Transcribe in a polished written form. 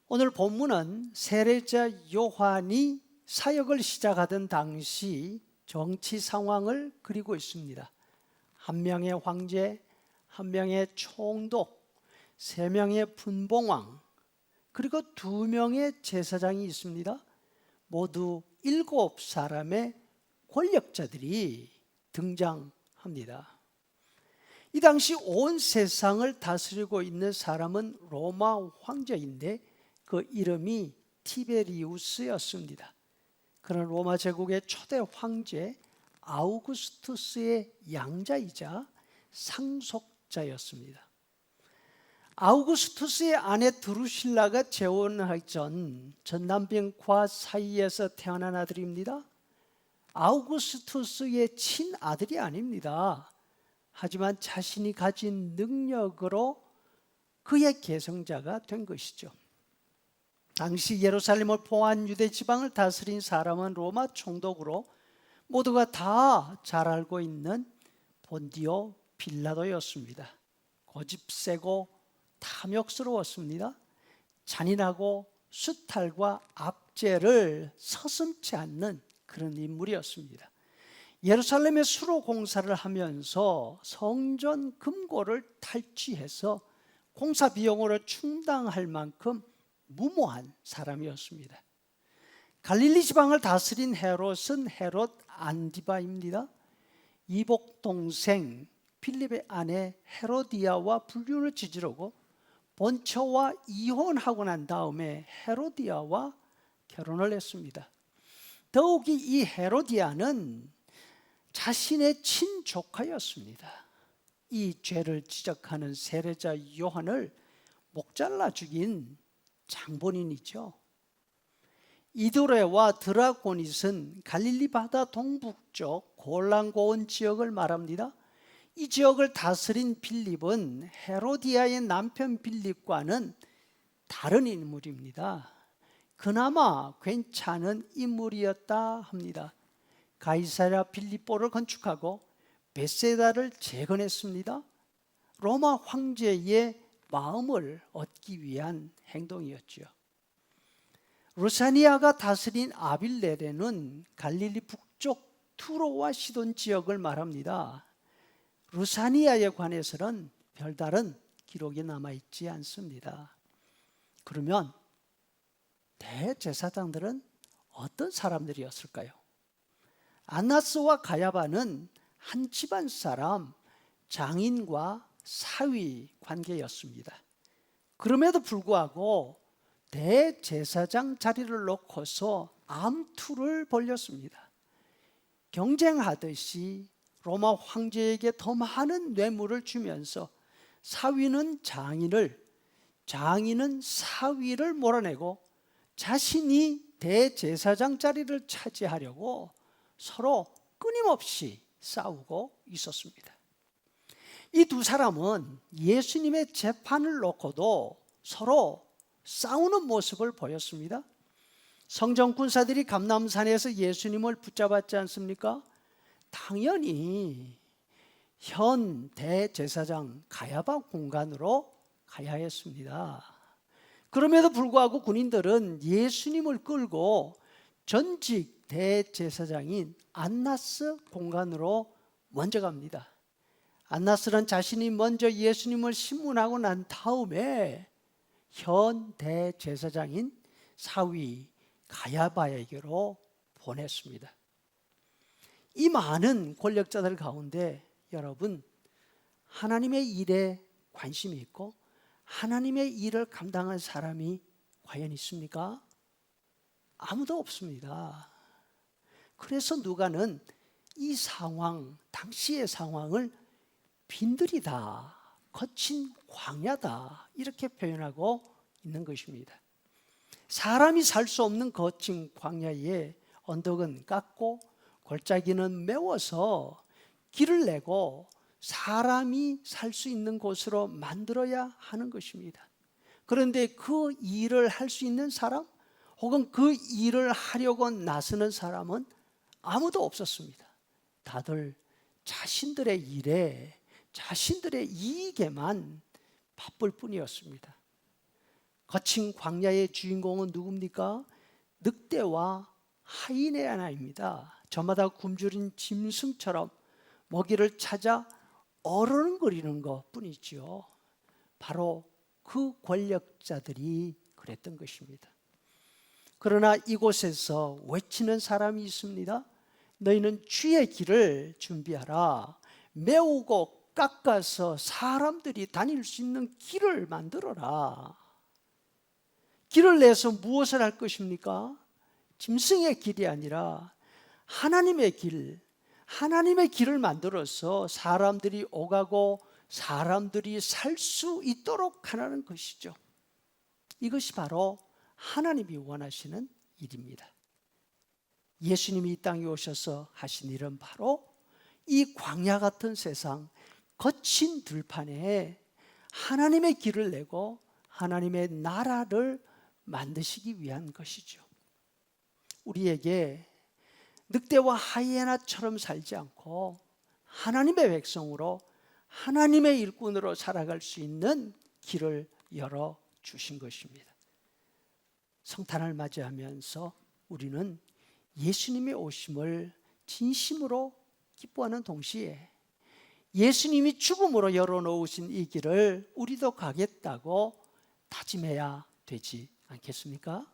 오늘 본문은 세례자 요한이 사역을 시작하던 당시 정치 상황을 그리고 있습니다. 한 명의 황제, 한 명의 총독, 세 명의 분봉왕, 그리고 두 명의 제사장이 있습니다. 모두 7사람의 권력자들이 등장합니다. 이 당시 온 세상을 다스리고 있는 사람은 로마 황제인데 그 이름이 티베리우스였습니다. 그는 로마 제국의 초대 황제 아우구스투스의 양자이자 상속자였습니다. 아우구스투스의 아내 드루실라가 재혼하기 전 전남병과 사이에서 태어난 아들입니다. 아우구스투스의 친아들이 아닙니다. 하지만 자신이 가진 능력으로 그의 계승자가 된 것이죠. 당시 예루살렘을 포함한 유대 지방을 다스린 사람은 로마 총독으로 모두가 다 잘 알고 있는 본디오 빌라도였습니다. 고집세고 탐욕스러웠습니다. 잔인하고 수탈과 압제를 서슴지 않는 그런 인물이었습니다. 예루살렘의 수로 공사를 하면서 성전 금고를 탈취해서 공사 비용으로 충당할 만큼 무모한 사람이었습니다. 갈릴리 지방을 다스린 헤롯은 헤롯 안디바입니다. 이복 동생 필립의 아내 헤로디아와 불륜을 저지르고 본처와 이혼하고 난 다음에 헤로디아와 결혼을 했습니다. 더욱이 이 헤로디아는 자신의 친조카였습니다. 이 죄를 지적하는 세례자 요한을 목잘라 죽인 장본인이죠. 이두레와 드라고닛은 갈릴리 바다 동북쪽 골란고원 지역을 말합니다. 이 지역을 다스린 빌립은 헤로디아의 남편 빌립과는 다른 인물입니다. 그나마 괜찮은 인물이었다 합니다. 가이사랴 빌립보를 건축하고 베세다를 재건했습니다. 로마 황제의 마음을 얻기 위한 행동이었죠. 루사니아가 다스린 아빌레레는 갈릴리 북쪽 투로와 시돈 지역을 말합니다. 루사니아에 관해서는 별다른 기록이 남아있지 않습니다. 그러면 대제사장들은 어떤 사람들이었을까요? 안나스와 가야바는 한 집안 사람, 장인과 사위 관계였습니다. 그럼에도 불구하고 대제사장 자리를 놓고서 암투를 벌였습니다. 경쟁하듯이 로마 황제에게 더 많은 뇌물을 주면서 사위는 장인을, 장인은 사위를 몰아내고 자신이 대제사장 자리를 차지하려고 서로 끊임없이 싸우고 있었습니다. 이 두 사람은 예수님의 재판을 놓고도 서로 싸우는 모습을 보였습니다. 성전 군사들이 감람산에서 예수님을 붙잡았지 않습니까? 당연히 현 대제사장 가야바 공간으로 가야 했습니다. 그럼에도 불구하고 군인들은 예수님을 끌고 전직 대제사장인 안나스 공간으로 먼저 갑니다. 안나스는 자신이 먼저 예수님을 신문하고 난 다음에 현 대제사장인 사위 가야바에게로 보냈습니다. 이 많은 권력자들 가운데 여러분, 하나님의 일에 관심이 있고 하나님의 일을 감당한 사람이 과연 있습니까? 아무도 없습니다. 그래서 누가는 이 상황, 당시의 상황을 빈들이다, 거친 광야다 이렇게 표현하고 있는 것입니다. 사람이 살 수 없는 거친 광야에 언덕은 깎고 골짜기는 메워서 길을 내고 사람이 살 수 있는 곳으로 만들어야 하는 것입니다. 그런데 그 일을 할 수 있는 사람 혹은 그 일을 하려고 나서는 사람은 아무도 없었습니다. 다들 자신들의 일에 자신들의 이익에만 바쁠 뿐이었습니다. 거친 광야의 주인공은 누굽니까? 늑대와 하인의 하나입니다. 저마다 굶주린 짐승처럼 먹이를 찾아 어른거리는 것뿐이지요. 바로 그 권력자들이 그랬던 것입니다. 그러나 이곳에서 외치는 사람이 있습니다. 너희는 주의 길을 준비하라. 메우고 깎아서 사람들이 다닐 수 있는 길을 만들어라. 길을 내서 무엇을 할 것입니까? 짐승의 길이 아니라 하나님의 길, 하나님의 길을 만들어서 사람들이 오가고 사람들이 살 수 있도록 하라는 것이죠. 이것이 바로 하나님이 원하시는 일입니다. 예수님이 이 땅에 오셔서 하신 일은 바로 이 광야 같은 세상, 거친 들판에 하나님의 길을 내고 하나님의 나라를 만드시기 위한 것이죠. 우리에게 늑대와 하이에나처럼 살지 않고 하나님의 백성으로 하나님의 일꾼으로 살아갈 수 있는 길을 열어주신 것입니다. 성탄을 맞이하면서 우리는 예수님의 오심을 진심으로 기뻐하는 동시에 예수님이 죽음으로 열어놓으신 이 길을 우리도 가겠다고 다짐해야 되지 않겠습니까?